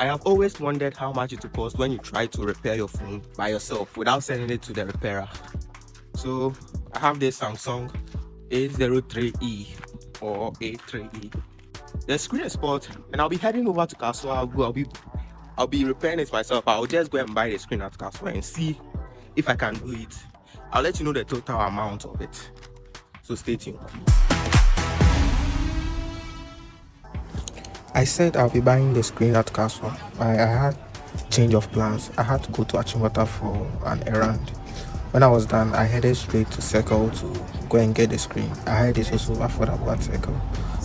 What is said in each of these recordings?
I have always wondered how much it will cost when you try to repair your phone by yourself without sending it to the repairer. So I have this Samsung A03E or A3E. The screen is spoiled, and I'll be heading over to Castle. I'll be repairing it myself. I'll just go and buy the screen at Castle and see if I can do it. I'll let you know the total amount of it. So stay tuned. I said I'll be buying the screen at Castle. I had change of plans. I had to go to Achimota for an errand. When I was done, I headed straight to Circle to go and get the screen. I heard it's also affordable at Circle.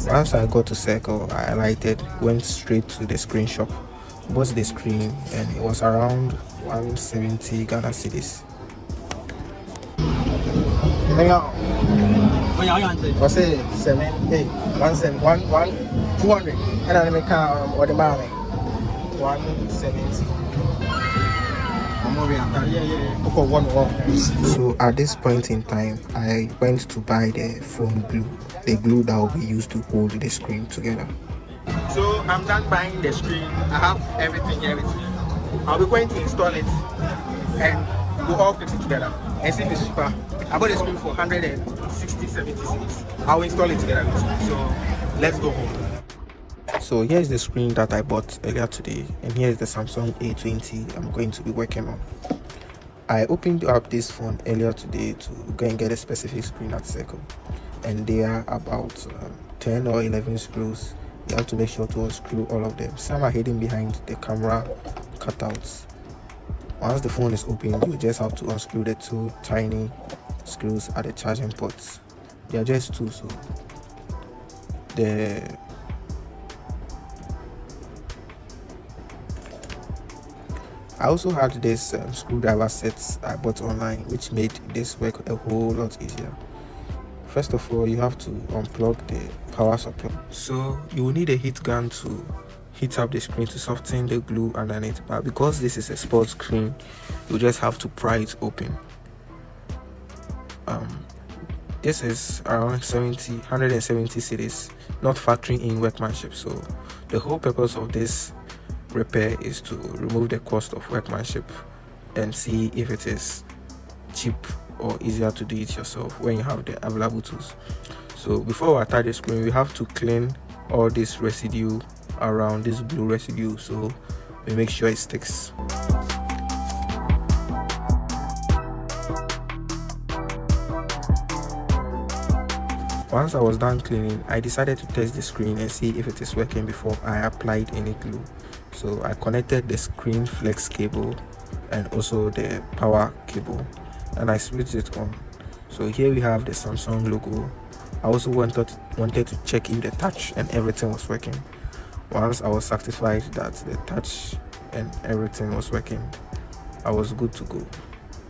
Once I got to Circle, I alighted, went straight to the screen shop, bought the screen, and it was around 170 Ghana cedis. What's it? 7, 8, 1, 7, 1, 200. And I make or the money 170. So at this point in time, I went to buy the phone glue, the glue that will be used to hold the screen together. So I'm done buying the screen. I have everything here with me. I'll be going to install it and we'll all fix it together and see if it's cheaper. I bought the screen for 160, 70 cedis. I'll install it together with you. So let's go home. So here's the screen that I bought earlier today, and here's the Samsung A20 I'm going to be working on. I opened up this phone earlier today to go and get a specific screen at Circle, and they are about 10 or 11 screws. You have to make sure to unscrew all of them. Some are hidden behind the camera cutouts. Once the phone is open, you just have to unscrew the 2 tiny screws at the charging ports. They are just 2, so I also had this screwdriver set I bought online, which made this work a whole lot easier. First of all, you have to unplug the power supply. So you will need a heat gun to heat up the screen to soften the glue underneath. But because this is a sports screen, you just have to pry it open. This is around 170 cedis, not factoring in workmanship. So the whole purpose of this repair is to remove the cost of workmanship and see if it is cheap or easier to do it yourself when you have the available tools. So before we attach the screen, we have to clean all this residue around, this glue residue, so we make sure it sticks. Once I was done cleaning, I decided to test the screen and see if it is working before I applied any glue. So I connected the screen flex cable and also the power cable, and I switched it on. So here we have the Samsung logo. I also wanted to check if the touch and everything was working. Once I was satisfied that the touch and everything was working, I was good to go.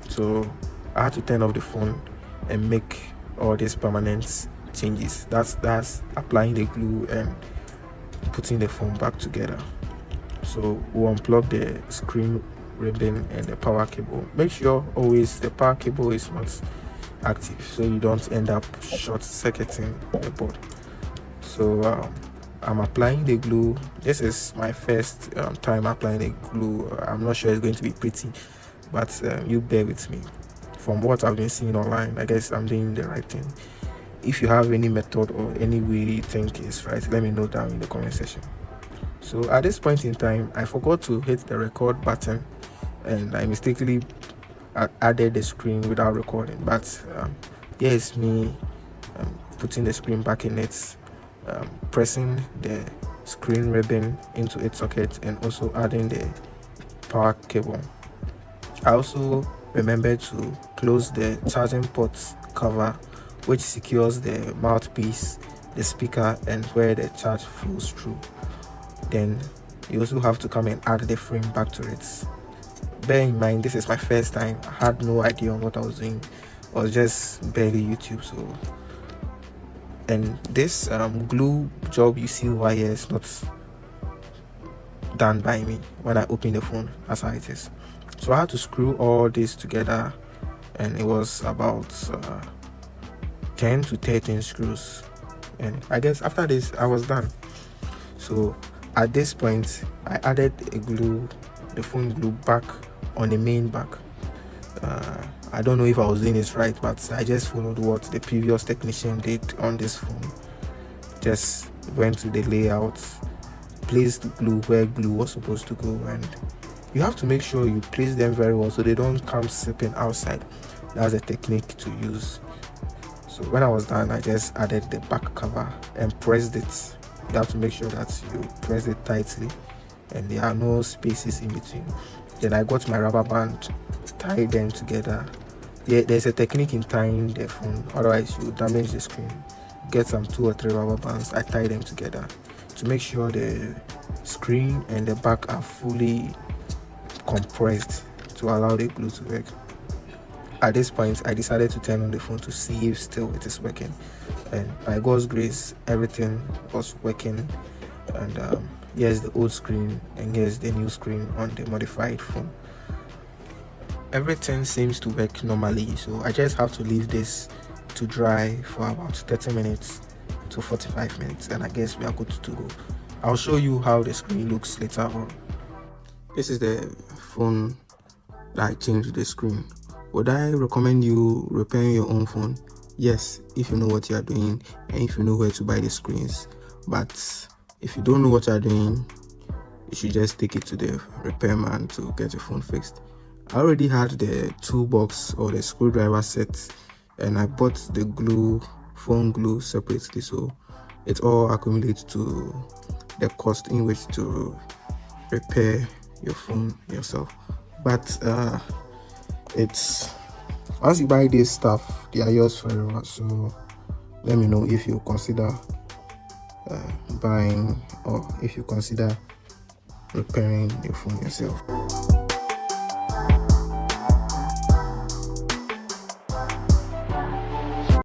So I had to turn off the phone and make all these permanent changes. That's applying the glue and putting the phone back together. So we'll unplug the screen ribbon and the power cable. Make sure always the power cable is not active so you don't end up short-circuiting the board. So I'm applying the glue. This is my first time applying the glue. I'm not sure it's going to be pretty, but you bear with me. From what I've been seeing online, I guess I'm doing the right thing. If you have any method or any way you think is right, let me know down in the comment section. So at this point in time, I forgot to hit the record button and I mistakenly added the screen without recording. But here is me putting the screen back in it, pressing the screen ribbon into its socket and also adding the power cable. I also remembered to close the charging port cover, which secures the mouthpiece, the speaker, and where the charge flows through. Then you also have to come and add the frame back to it. Bear in mind, this is my first time. I had no idea on what I was doing. I was just barely YouTube. So, and this glue job you see over here is not done by me. When I open the phone, that's how it is. So I had to screw all this together, and it was about 10 to 13 screws. And I guess after this I was done. So At this point, I added the phone glue back on the main back. I don't know if I was doing this right, but I just followed what the previous technician did on this phone. Just went to the layout, placed the glue where glue was supposed to go, and you have to make sure you place them very well so they don't come slipping outside. That's a technique to use. So when I was done, I just added the back cover and pressed it. You have to make sure that you press it tightly and there are no spaces in between. Then I got my rubber band, tied them together. There's a technique in tying the phone, otherwise you damage the screen. Get some 2 or 3 rubber bands, I tie them together to make sure the screen and the back are fully compressed to allow the glue to work. At this point, I decided to turn on the phone to see if still it is working, and by God's grace, everything was working. And here's the old screen and here's the new screen on the modified phone. Everything seems to work normally, so I just have to leave this to dry for about 30 minutes to 45 minutes, and I guess we are good to go. I'll show you how the screen looks later on. This is the phone that I changed the screen. Would I recommend you repairing your own phone? Yes, if you know what you are doing and if you know where to buy the screens. But if you don't know what you are doing, you should just take it to the repairman to get your phone fixed. I already had the toolbox or the screwdriver set, and I bought the phone glue separately, so it all accumulates to the cost in which to repair your phone yourself. But it's once you buy this stuff, they are yours forever. So let me know if you consider buying or if you consider repairing your phone yourself.